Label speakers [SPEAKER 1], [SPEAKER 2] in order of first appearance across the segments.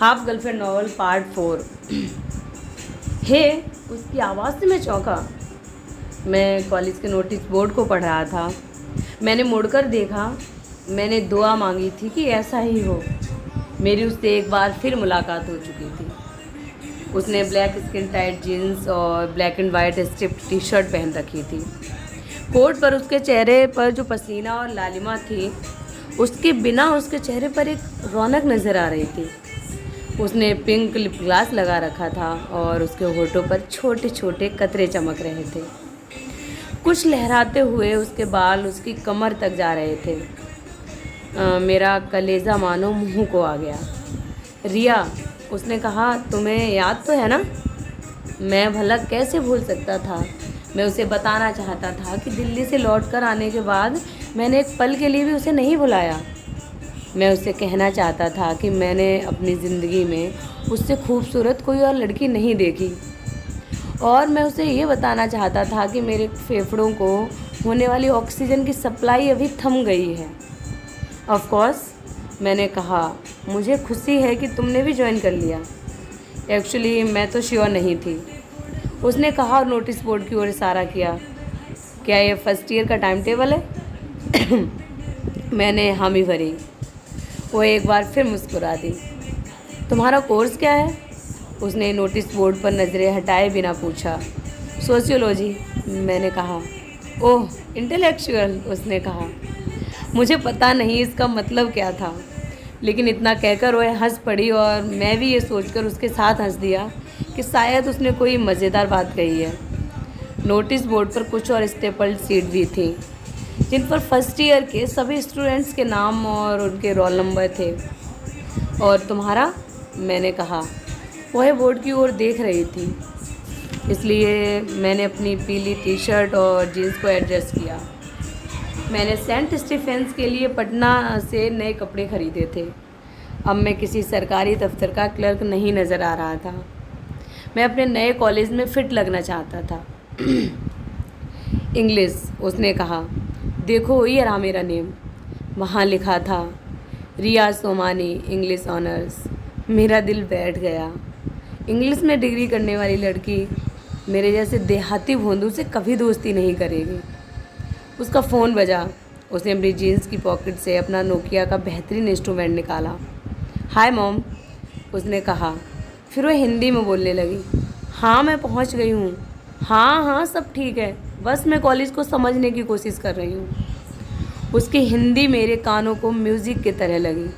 [SPEAKER 1] Half girlfriend novel part 4। हे, उसकी आवाज़ से मैं चौंका। मैं कॉलेज के नोटिस बोर्ड को पढ़ रहा था। मैंने मुड़कर देखा। मैंने दुआ मांगी थी कि ऐसा ही हो। मेरी उससे एक बार फिर मुलाकात हो चुकी थी। उसने ब्लैक स्किन टाइट जीन्स और black and white striped T shirt पहन रखी थी। कोट पर उसके चेहरे पर जो पसीना और लालिमा थी, उसके बिना उसके चेहरे पर एक रौनक नज़र आ रही थी। उसने पिंक लिप ग्लास लगा रखा था और उसके होठों पर छोटे छोटे कतरे चमक रहे थे। कुछ लहराते हुए उसके बाल उसकी कमर तक जा रहे थे। मेरा कलेजा मानो मुंह को आ गया। रिया, उसने कहा, तुम्हें याद तो है ना? मैं भला कैसे भूल सकता था। मैं उसे बताना चाहता था कि दिल्ली से लौटकर आने के बाद मैंने एक पल के लिए भी उसे नहीं भुलाया। मैं उससे कहना चाहता था कि मैंने अपनी ज़िंदगी में उससे खूबसूरत कोई और लड़की नहीं देखी, और मैं उसे ये बताना चाहता था कि मेरे फेफड़ों को होने वाली ऑक्सीजन की सप्लाई अभी थम गई है। ऑफ कोर्स, मैंने कहा, मुझे खुशी है कि तुमने भी ज्वाइन कर लिया। एक्चुअली मैं तो श्योर नहीं थी, उसने कहा और नोटिस बोर्ड की ओर इशारा किया। क्या ये फर्स्ट ईयर का टाइम टेबल है? मैंने हामी भरी। वो एक बार फिर मुस्कुरा दी। तुम्हारा कोर्स क्या है? उसने नोटिस बोर्ड पर नज़रें हटाए बिना पूछा। सोशियोलॉजी, मैंने कहा। ओह, इंटेलेक्चुअल, उसने कहा। मुझे पता नहीं इसका मतलब क्या था, लेकिन इतना कहकर वह हंस पड़ी और मैं भी ये सोचकर उसके साथ हंस दिया कि शायद उसने कोई मज़ेदार बात कही है। नोटिस बोर्ड पर कुछ और स्टेपल्ड सीट भी थी, जिन पर फर्स्ट ईयर के सभी स्टूडेंट्स के नाम और उनके रोल नंबर थे। और तुम्हारा? मैंने कहा। वह बोर्ड की ओर देख रही थी, इसलिए मैंने अपनी पीली टी शर्ट और जीन्स को एडजस्ट किया। मैंने सेंट स्टीफेंस के लिए पटना से नए कपड़े खरीदे थे। अब मैं किसी सरकारी दफ्तर का क्लर्क नहीं नज़र आ रहा था। मैं अपने नए कॉलेज में फ़िट लगना चाहता था। इंग्लिश, उसने कहा। देखो, ये रहा मेरा नेम। वहाँ लिखा था, रिया सोमानी, इंग्लिश ऑनर्स। मेरा दिल बैठ गया। इंग्लिश में डिग्री करने वाली लड़की मेरे जैसे देहाती भोंदू से कभी दोस्ती नहीं करेगी। उसका फ़ोन बजा। उसने अपनी जीन्स की पॉकेट से अपना नोकिया का बेहतरीन इंस्ट्रूमेंट निकाला। हाय मॉम, उसने कहा। फिर वह हिंदी में बोलने लगी। हाँ, मैं पहुँच गई हूँ। हाँ हाँ, सब ठीक है, बस मैं कॉलेज को समझने की कोशिश कर रही हूँ। उसकी हिंदी मेरे कानों को म्यूज़िक की तरह लगी।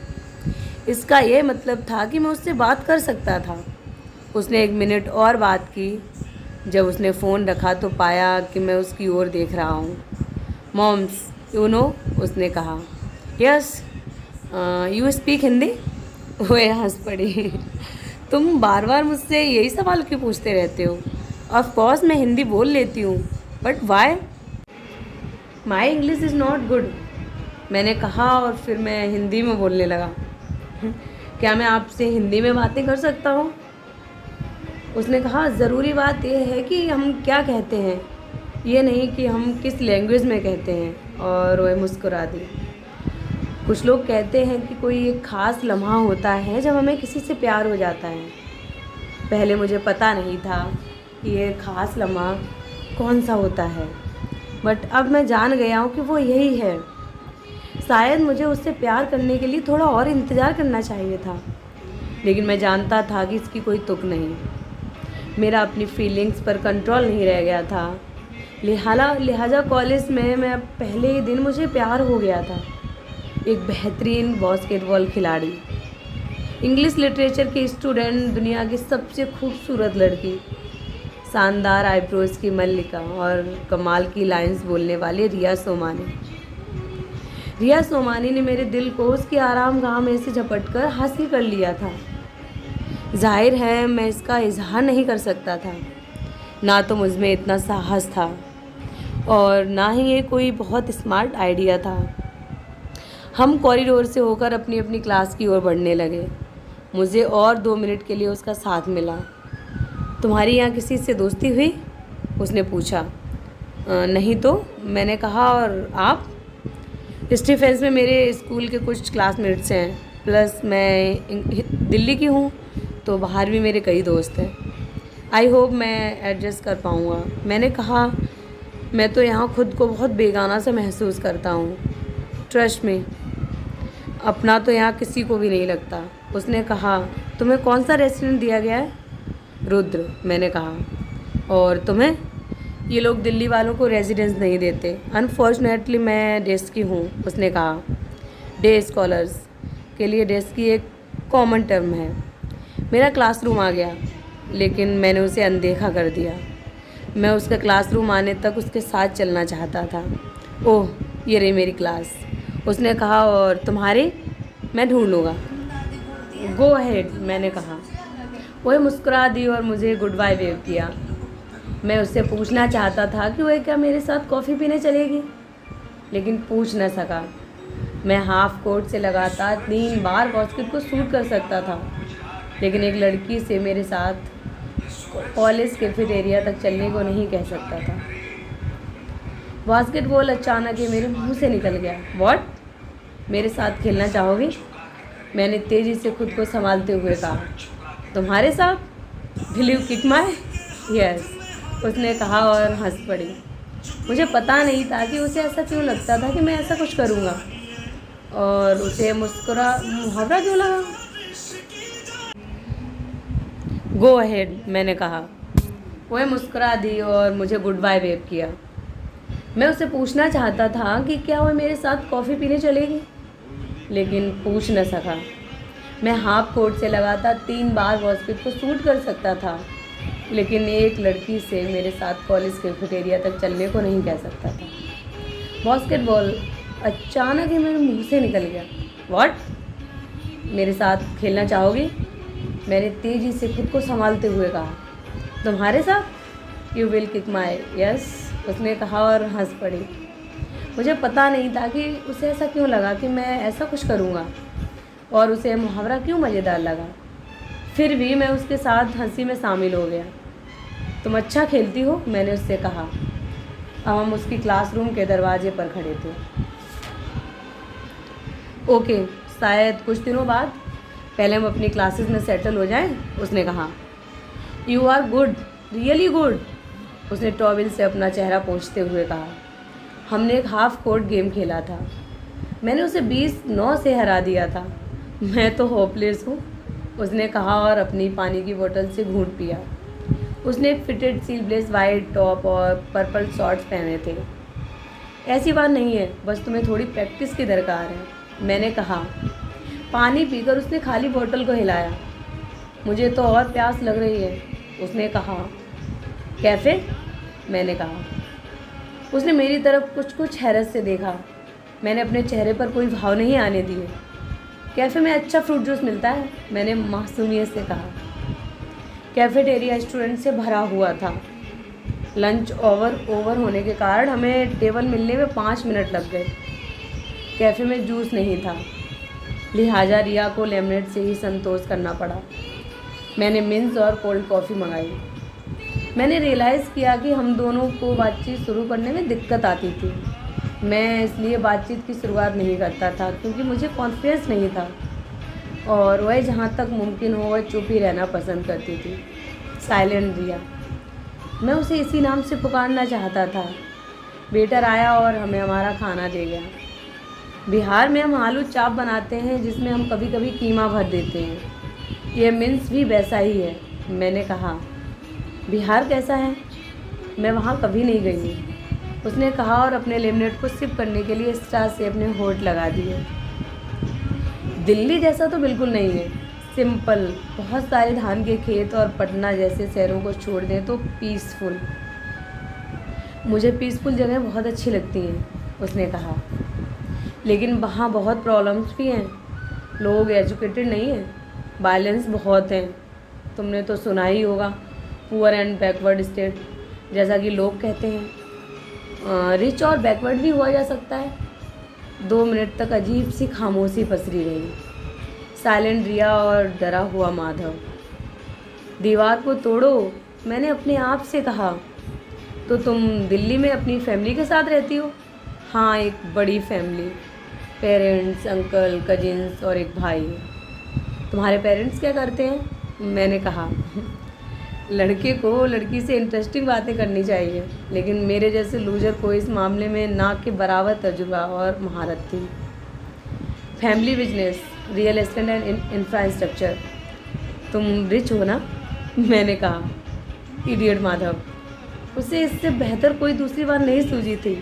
[SPEAKER 1] इसका यह मतलब था कि मैं उससे बात कर सकता था। उसने 1 मिनट और बात की। जब उसने फ़ोन रखा तो पाया कि मैं उसकी ओर देख रहा हूँ। मॉम्स, यू नो, उसने कहा। Yes, you speak Hindi? वह हंस पड़ी। तुम बार बार मुझसे यही सवाल क्यों पूछते रहते हो? ऑफ कोर्स मैं हिंदी बोल लेती हूँ, but why? My English is not good, मैंने कहा और फिर मैं हिंदी में बोलने लगा। क्या मैं आपसे हिंदी में बातें कर सकता हूँ? उसने कहा, ज़रूरी बात यह है कि हम क्या कहते हैं, ये नहीं कि हम किस लैंग्वेज में कहते हैं। और वह मुस्कुरा दी। कुछ लोग कहते हैं कि कोई एक ख़ास लम्हा होता है जब हमें किसी से प्यार हो जाता है। पहले मुझे पता नहीं था कि ये ख़ास लम्हा कौन सा होता है, बट अब मैं जान गया हूँ कि वो यही है। शायद मुझे उससे प्यार करने के लिए थोड़ा और इंतज़ार करना चाहिए था, लेकिन मैं जानता था कि इसकी कोई तुक नहीं। मेरा अपनी फीलिंग्स पर कंट्रोल नहीं रह गया था। लिहाजा कॉलेज में मैं पहले ही दिन मुझे प्यार हो गया था। एक बेहतरीन बास्केटबॉल खिलाड़ी, इंग्लिश लिटरेचर की स्टूडेंट, दुनिया की सबसे खूबसूरत लड़की, शानदार आईब्रोज की मल्लिका और कमाल की लाइंस बोलने वाली रिया सोमानी। रिया सोमानी ने मेरे दिल को उसकी आरामगाह में से झपटकर हासिल कर लिया था। जाहिर है मैं इसका इजहार नहीं कर सकता था। ना तो मुझ में इतना साहस था और ना ही ये कोई बहुत स्मार्ट आइडिया था। हम कॉरिडोर से होकर अपनी अपनी क्लास की ओर बढ़ने लगे। मुझे और 2 मिनट के लिए उसका साथ मिला। तुम्हारी यहाँ किसी से दोस्ती हुई? उसने पूछा। नहीं तो, मैंने कहा। और आप? स्टीफेंस में मेरे स्कूल के कुछ क्लासमेट्स हैं। प्लस मैं दिल्ली की हूँ, तो बाहर भी मेरे कई दोस्त हैं। आई होप मैं एडजस्ट कर पाऊँगा। मैंने कहा, मैं तो यहाँ खुद को बहुत बेगाना सा महसूस करता हूँ। ट्रस्ट में, अपना तो यहाँ किसी को भी नहीं लगता। उसने कहा, तुम्हें कौन सा रेस्टोरेंट दिया गया है? रुद्र, मैंने कहा। और तुम्हें? ये लोग दिल्ली वालों को रेजिडेंस नहीं देते। अनफॉर्चुनेटली मैं डेस्क की हूँ, उसने कहा। डे स्कॉलर्स के लिए डेस्क की एक कॉमन टर्म है। मेरा क्लासरूम आ गया, लेकिन मैंने उसे अनदेखा कर दिया। मैं उसका क्लासरूम आने तक उसके साथ चलना चाहता था। ओह, ये रही मेरी क्लास, उसने कहा। और तुम्हारी? मैं ढूंढ लूँगा। गो अहेड, मैंने कहा। वह मुस्कुरा दी और मुझे गुड बाय वेव किया। मैं उससे पूछना चाहता था कि वह क्या मेरे साथ कॉफ़ी पीने चलेगी, लेकिन पूछ न सका। मैं हाफ कोर्ट से लगातार 3 बार बास्केट को शूट कर सकता था, लेकिन एक लड़की से मेरे साथ कॉलेज कैफेटेरिया तक चलने को नहीं कह सकता था। बास्केटबॉल अचानक ही मेरे मुंह से निकल गया। व्हाट? मेरे साथ खेलना चाहोगे? मैंने तेज़ी से खुद को संभालते हुए कहा। तुम्हारे साथ? Will you kick my? Yes, उसने कहा और हंस पड़ी। मुझे पता नहीं था कि उसे ऐसा क्यों लगता था कि मैं ऐसा कुछ करूँगा, और उसे मुहावरा क्यों लगा। गो अहेड, मैंने कहा। वह मुस्कुरा दी और मुझे गुड बाय वेव किया। मैं उससे पूछना चाहता था कि क्या वह मेरे साथ कॉफ़ी पीने चलेगी, लेकिन पूछ न सका। मैं हाफ कोर्ट से लगातार 3 बार बास्केट को शूट कर सकता था, लेकिन एक लड़की से मेरे साथ कॉलेज कैफेटेरिया तक चलने को नहीं कह सकता था। बास्केटबॉल अचानक ही मेरे मुंह से निकल गया। व्हाट? मेरे साथ खेलना चाहोगी? मैंने तेज़ी से खुद को संभालते हुए कहा। तुम्हारे साथ? You will kick my? Yes, उसने कहा और हंस पड़ी। मुझे पता नहीं था कि उसे ऐसा क्यों लगा कि मैं ऐसा कुछ करूँगा, और उसे मुहावरा क्यों मज़ेदार लगा। फिर भी मैं उसके साथ हंसी में शामिल हो गया। तुम अच्छा खेलती हो, मैंने उससे कहा। अब हम उसकी क्लासरूम के दरवाजे पर खड़े थे। ओके, शायद कुछ दिनों बाद, पहले हम अपनी क्लासेस में सेटल हो जाएं, उसने कहा। You are good, really good, उसने टॉवेल से अपना चेहरा पोंछते हुए कहा। हमने एक हाफ कोर्ट गेम खेला था। मैंने उसे 20-9 से हरा दिया था। मैं तो होपलेस हूँ, उसने कहा और अपनी पानी की बोतल से घूंट पिया। उसने एक फिटेड स्लीवलेस वाइट टॉप और पर्पल शॉर्ट्स पहने थे। ऐसी बात नहीं है, बस तुम्हें थोड़ी प्रैक्टिस की दरकार है, मैंने कहा। पानी पीकर उसने खाली बोतल को हिलाया। मुझे तो और प्यास लग रही है, उसने कहा। कैफ़े? मैंने कहा। उसने मेरी तरफ कुछ हैरत से देखा। मैंने अपने चेहरे पर कोई भाव नहीं आने दिए। कैफ़े में अच्छा फ्रूट जूस मिलता है, मैंने मासूमियत से कहा। कैफेटेरिया स्टूडेंट से भरा हुआ था। लंच ओवर होने के कारण हमें टेबल मिलने में 5 मिनट लग गए। कैफ़े में जूस नहीं था, लिहाजा रिया को लेमनेड से ही संतोष करना पड़ा। मैंने मिंस और कोल्ड कॉफ़ी मंगाई। मैंने रियलाइज़ किया कि हम दोनों को बातचीत शुरू करने में दिक्कत आती थी। मैं इसलिए बातचीत की शुरुआत नहीं करता था क्योंकि मुझे कॉन्फिडेंस नहीं था, और वह जहाँ तक मुमकिन हो वह चुप ही रहना पसंद करती थी। साइलेंट रिया, मैं उसे इसी नाम से पुकारना चाहता था। वेटर आया और हमें हमारा खाना दे गया। बिहार में हम आलू चाप बनाते हैं जिसमें हम कभी कभी कीमा भर देते हैं। यह मिन्स भी वैसा ही है, मैंने कहा। बिहार कैसा है? मैं वहाँ कभी नहीं गई हूँ, उसने कहा और अपने लेमनेड को सिप करने के लिए स्टार से अपने होंठ लगा दिए। दिल्ली जैसा तो बिल्कुल नहीं है, सिंपल, बहुत सारे धान के खेत और पटना जैसे शहरों को छोड़ दें तो पीसफुल। मुझे पीसफुल जगह बहुत अच्छी लगती हैं, उसने कहा, लेकिन वहाँ बहुत प्रॉब्लम्स भी हैं। लोग एजुकेटेड नहीं हैं, वायलेंस बहुत हैं। तुमने तो सुना ही होगा, पुअर एंड बैकवर्ड स्टेट, जैसा कि लोग कहते हैं। रिच और बैकवर्ड भी हुआ जा सकता है। 2 मिनट तक अजीब सी खामोशी पसरी रही। साइलेंट रिया और डरा हुआ माधव। दीवार को तोड़ो, मैंने अपने आप से कहा। तो तुम दिल्ली में अपनी फैमिली के साथ रहती हो? हाँ, एक बड़ी फैमिली। पेरेंट्स, अंकल, कजिन्स और एक भाई। तुम्हारे पेरेंट्स क्या करते हैं? मैंने कहा, लड़के को लड़की से इंटरेस्टिंग बातें करनी चाहिए, लेकिन मेरे जैसे लूजर को इस मामले में ना के बराबर तजुर्बा और महारत थी। Family business, real estate and infrastructure. तुम रिच हो ना? मैंने कहा, इडियट माधव। उसे इससे बेहतर कोई दूसरी बात नहीं सूझी थी।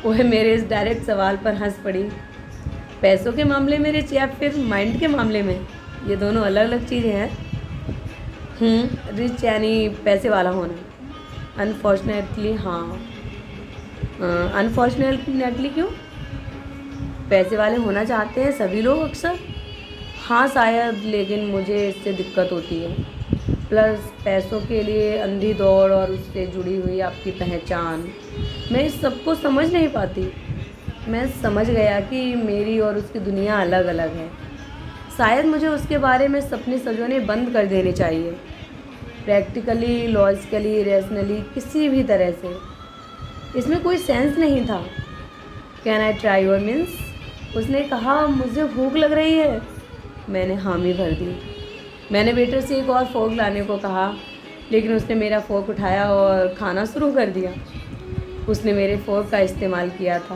[SPEAKER 1] वह मेरे इस डायरेक्ट सवाल पर हंस पड़ी। पैसों के मामले में रिच या फिर माइंड के मामले में? ये दोनों अलग अलग चीज़ें हैं। रिच यानी पैसे वाला होना। अनफॉर्चुनेटली हाँ। अनफॉर्चुनेटली क्यों? पैसे वाले होना चाहते हैं सभी लोग अक्सर। हाँ शायद, लेकिन मुझे इससे दिक्कत होती है। प्लस पैसों के लिए अंधी दौड़ और उससे जुड़ी हुई आपकी पहचान, मैं इस सबको समझ नहीं पाती। मैं समझ गया कि मेरी और उसकी दुनिया अलग अलग है। शायद मुझे उसके बारे में सपने सजोने बंद कर देने चाहिए, प्रैक्टिकली, लॉजिकली, रैशनली, किसी भी तरह से। इसमें कोई सेंस नहीं था। Can I try your means? उसने कहा, मुझे भूख लग रही है। मैंने हामी भर दी। मैंने वेटर से एक और फोर्क लाने को कहा, लेकिन उसने मेरा फोर्क उठाया और खाना शुरू कर दिया। उसने मेरे फोर्क का इस्तेमाल किया था।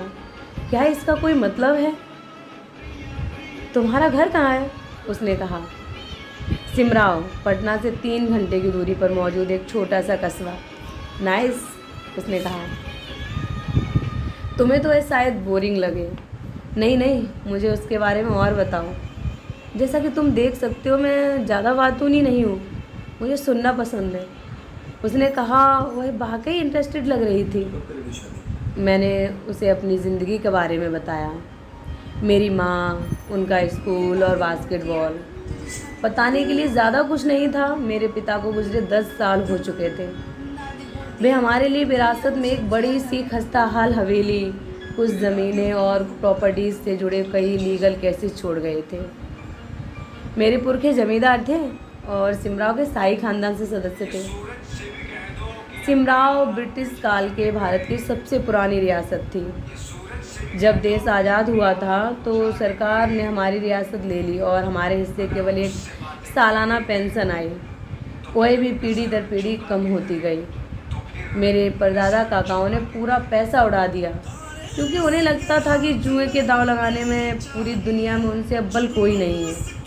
[SPEAKER 1] क्या इसका कोई मतलब है? तुम्हारा घर कहाँ है? उसने कहा। सिमराव, पटना से 3 घंटे की दूरी पर मौजूद एक छोटा सा कस्बा। नाइस, उसने कहा। तुम्हें तो ये शायद बोरिंग लगे। नहीं नहीं, मुझे उसके बारे में और बताओ। जैसा कि तुम देख सकते हो, मैं ज़्यादा बातूनी नहीं हूँ, मुझे सुनना पसंद है। उसने कहा। वह वाकई इंटरेस्टेड लग रही थी। मैंने उसे अपनी ज़िंदगी के बारे में बताया। मेरी माँ, उनका स्कूल और बास्केटबॉल। बताने के लिए ज़्यादा कुछ नहीं था। मेरे पिता को गुजरे 10 साल हो चुके थे। वे हमारे लिए विरासत में एक बड़ी सी खस्ताहाल हवेली, कुछ ज़मीनें और प्रॉपर्टीज़ से जुड़े कई लीगल केसेस छोड़ गए थे। मेरे पुरखे जमींदार थे और सिमराव के शाही खानदान से सदस्य थे। सिमराव ब्रिटिश काल के भारत की सबसे पुरानी रियासत थी। जब देश आज़ाद हुआ था तो सरकार ने हमारी रियासत ले ली और हमारे हिस्से केवल एक सालाना पेंशन आई। वह भी पीढ़ी दर पीढ़ी कम होती गई। मेरे परदादा काकाओं ने पूरा पैसा उड़ा दिया, क्योंकि उन्हें लगता था कि जुए के दांव लगाने में पूरी दुनिया में उनसे अव्वल कोई नहीं है।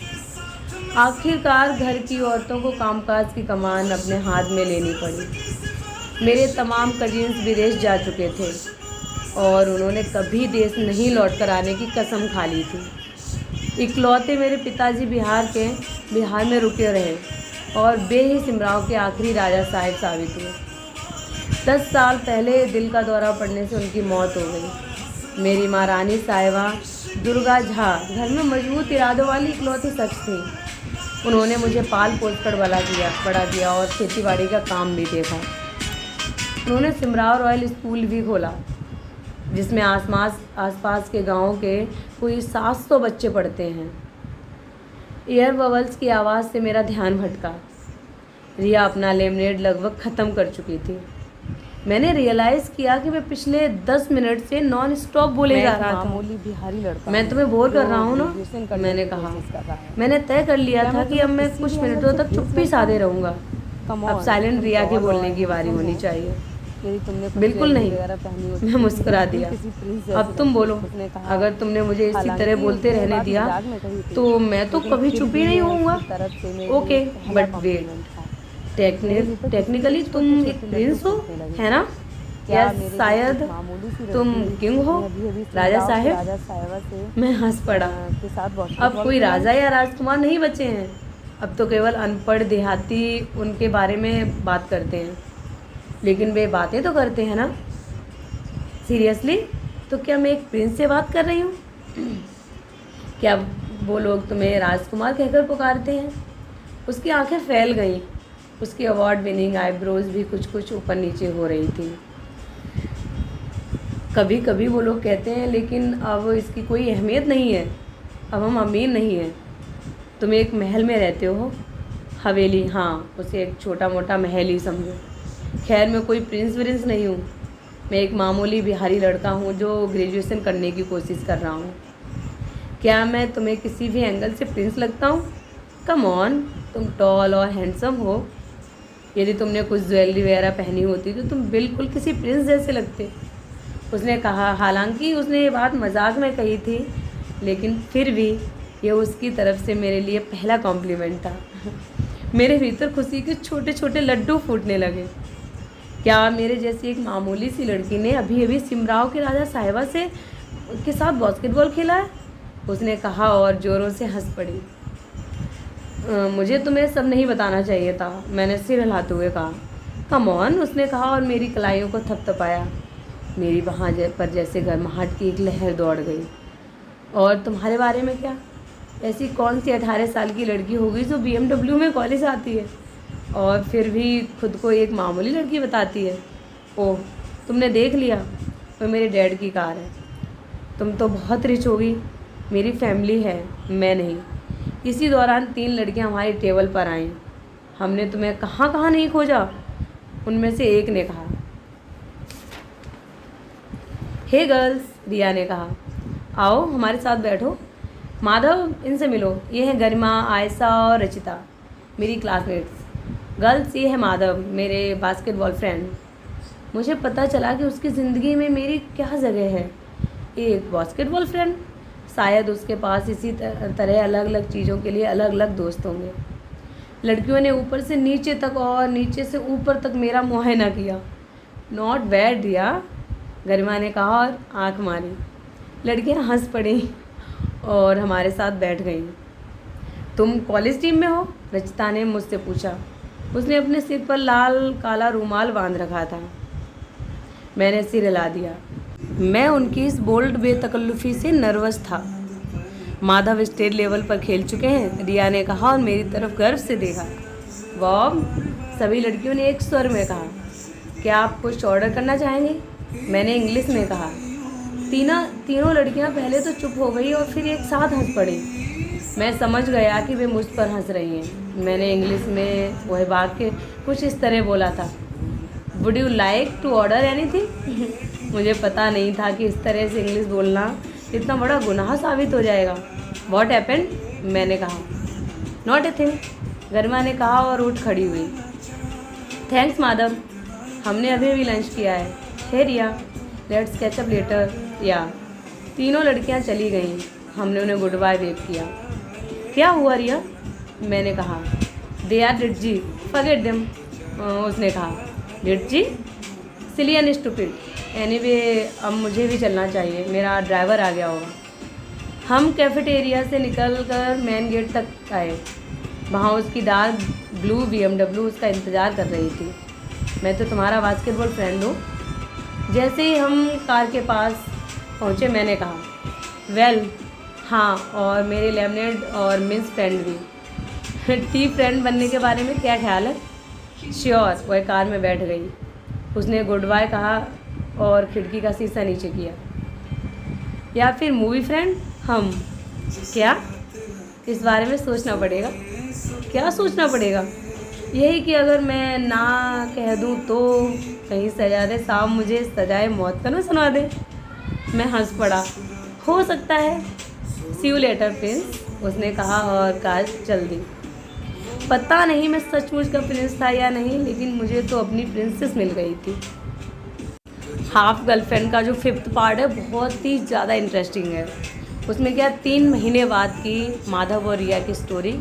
[SPEAKER 1] आखिरकार घर की औरतों को कामकाज की कमान अपने हाथ में लेनी पड़ी। मेरे तमाम कजिन्स विदेश जा चुके थे और उन्होंने कभी देश नहीं लौट कर आने की कसम खा ली थी। इकलौते मेरे पिताजी बिहार में रुके रहे और वे ही सिमराव के आखिरी राजा साहिब साबित हुए। 10 साल पहले दिल का दौरा पड़ने से उनकी मौत हो गई। मेरी माँ रानी साहिबा दुर्गा झा घर में मजबूत इरादों वाली इकलौती शख्स थी। उन्होंने मुझे पाल पोस कर बड़ा किया और खेतीबाड़ी का काम भी देखा। उन्होंने सिमराव रॉयल स्कूल भी खोला, जिसमें आसपास के गांवों के कोई 700 बच्चे पढ़ते हैं। एयर बबल्स की आवाज़ से मेरा ध्यान भटका। रिया अपना लेमनेड लगभग ख़त्म कर चुकी थी। मैंने रियलाइज़ किया कि मैं पिछले 10 मिनट से नॉन स्टॉप बोले जा रहा था।
[SPEAKER 2] मामूली बिहारी लड़का
[SPEAKER 1] मैं तुम्हें बोर कर रहा हूँ ना? मैंने कहा। मैंने तय कर लिया था कि अब मैं कुछ मिनटों तक चुप्पी साधे रहूँगा। अब साइलेंट रिया के बोलने की बारी होनी चाहिए। बिल्कुल नहीं, मैं मुस्कुरा दिया। अब तुम बोलो। अगर तुमने मुझे इसी तरह बोलते रहने दिया तो मैं तो कभी चुप ही नहीं होऊंगा। ओके, बट वेट, टेक्निकली तुम एक प्रिंस हो, है ना? या शायद तुम किंग हो, राजा साहब? मैं हंस पड़ा। अब कोई राजा या राजकुमार नहीं बचे हैं। अब तो केवल अनपढ़ देहाती उनके बारे में बात करते हैं, लेकिन वे बातें तो करते हैं ना। सीरियसली, तो क्या मैं एक प्रिंस से बात कर रही हूँ? क्या वो लोग तुम्हें राजकुमार कहकर पुकारते हैं? उसकी आंखें फैल गईं। उसकी अवार्ड विनिंग आईब्रोज भी कुछ कुछ ऊपर नीचे हो रही थी। कभी कभी वो लोग कहते हैं, लेकिन अब इसकी कोई अहमियत नहीं है। अब हम अमीर नहीं हैं। तुम एक महल में रहते हो। हवेली, हाँ, उसे एक छोटा मोटा महल ही समझो। खैर, मैं कोई प्रिंस नहीं हूँ। मैं एक मामूली बिहारी लड़का हूँ जो ग्रेजुएशन करने की कोशिश कर रहा हूँ। क्या मैं तुम्हें किसी भी एंगल से प्रिंस लगता हूँ? कम ऑन, तुम टॉल और हैंडसम हो। यदि तुमने कुछ ज्वेलरी वगैरह पहनी होती तो तुम बिल्कुल किसी प्रिंस जैसे लगते, उसने कहा। हालांकि उसने ये बात मजाक में कही थी, लेकिन फिर भी ये उसकी तरफ से मेरे लिए पहला कॉम्प्लीमेंट था। मेरे भीतर खुशी के छोटे छोटे लड्डू फूटने लगे। क्या मेरे जैसी एक मामूली सी लड़की ने अभी अभी सिमराव के राजा साहिबा से के साथ बास्केटबॉल खेला है? उसने कहा और ज़ोरों से हंस पड़ी। मुझे तुम्हें सब नहीं बताना चाहिए था, मैंने सिर हिलाते हुए कहा। कम ऑन, उसने कहा और मेरी कलाइयों को थपथपाया। मेरी वहाँ पर जैसे गर्माहट की एक लहर दौड़ गई। और तुम्हारे बारे में क्या? ऐसी कौन सी 18 साल की लड़की होगी जो BMW में कॉलेज आती है और फिर भी खुद को एक मामूली लड़की बताती है? ओह, तुमने देख लिया, वो मेरे डैड की कार है। तुम तो बहुत रिच होगी। मेरी फैमिली है, मैं नहीं। इसी दौरान 3 लड़कियां हमारी टेबल पर आईं। हमने तुम्हें कहाँ कहाँ नहीं खोजा, उनमें से एक ने कहा। हे गर्ल्स, रिया ने कहा, आओ हमारे साथ बैठो। माधव, इनसे मिलो, ये है गरिमा, आयशा और रचिता, मेरी क्लासमेट्स। गर्ल्स, ये है माधव, मेरे बास्केटबॉल फ्रेंड। मुझे पता चला कि उसकी ज़िंदगी में मेरी क्या जगह है। एक बास्केटबॉल फ्रेंड, शायद उसके पास इसी तरह अलग अलग चीज़ों के लिए अलग अलग दोस्त होंगे। लड़कियों ने ऊपर से नीचे तक और नीचे से ऊपर तक मेरा मुआयना किया। नॉट बैड रिया, गरिमा ने कहा और आंख मारी। लड़कियां हंस पड़ी और हमारे साथ बैठ गईं। तुम कॉलेज टीम में हो? रचिता ने मुझसे पूछा। उसने अपने सिर पर लाल काला रूमाल बांध रखा था। मैंने सिर हिला दिया। मैं उनकी इस बोल्ड बेतकल्लुफ़ी से नर्वस था। माधव स्टेट लेवल पर खेल चुके हैं, रिया ने कहा और मेरी तरफ गर्व से देखा। बॉब, सभी लड़कियों ने एक स्वर में कहा। क्या आप कुछ ऑर्डर करना चाहेंगे? मैंने इंग्लिश में कहा। तीनों लड़कियां पहले तो चुप हो गई और फिर एक साथ हंस पड़ी। मैं समझ गया कि वे मुझ पर हंस रही हैं। मैंने इंग्लिश में वह वाक्य कुछ इस तरह बोला था, would you like to order anything? मुझे पता नहीं था कि इस तरह से इंग्लिश बोलना इतना बड़ा गुनाह साबित हो जाएगा। What happened? मैंने कहा। नॉट ए थिंग, गरिमा ने कहा और उठ खड़ी हुई। थैंक्स माधव, हमने अभी अभी लंच किया है। हे रिया, लेट्स कैच अप लेटर। या तीनों लड़कियां चली गईं। हमने उन्हें गुड बाय वेव किया। क्या हुआ रिया? मैंने कहा। दे आर डिडजी, फॉरगेट देम, उसने कहा। डिडजी? Silly and stupid. एनीवे, अब मुझे भी चलना चाहिए, मेरा ड्राइवर आ गया होगा। हम कैफेटेरिया से निकलकर मेन गेट तक आए। वहाँ उसकी डार्क ब्लू BMW उसका इंतज़ार कर रही थी। मैं तो तुम्हारा बास्केटबॉल फ्रेंड हूँ। जैसे ही हम कार के पास पहुँचे मैंने कहा, वेल हाँ, और मेरे लेमनेड और मिस फ्रेंड भी। टी फ्रेंड बनने के बारे में क्या ख्याल है? श्योर। वह कार में बैठ गई। उसने गुड बाय कहा और खिड़की का शीशा नीचे किया। या फिर मूवी फ्रेंड? हम क्या? इस बारे में सोचना पड़ेगा। क्या सोचना पड़ेगा? यही कि अगर मैं ना कह दूं तो कहीं सजादे साहब मुझे सजाए मौत का ना सुना दे। मैं हंस पड़ा। हो सकता है। सी यू लेटर प्रिंस, उसने कहा और कार चल दी। पता नहीं मैं सचमुच का प्रिंस था या नहीं, लेकिन मुझे तो अपनी प्रिंसेस मिल गई थी। हाफ गर्लफ्रेंड का जो 5th पार्ट है बहुत ही ज़्यादा इंटरेस्टिंग है। उसमें क्या 3 महीने बाद की माधव और रिया की स्टोरी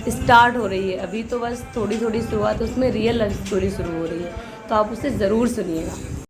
[SPEAKER 1] स्टार्ट हो रही है। अभी तो बस थोड़ी थोड़ी शुरुआत, उसमें रियल लव स्टोरी शुरू हो रही है, तो आप उसे ज़रूर सुनिएगा।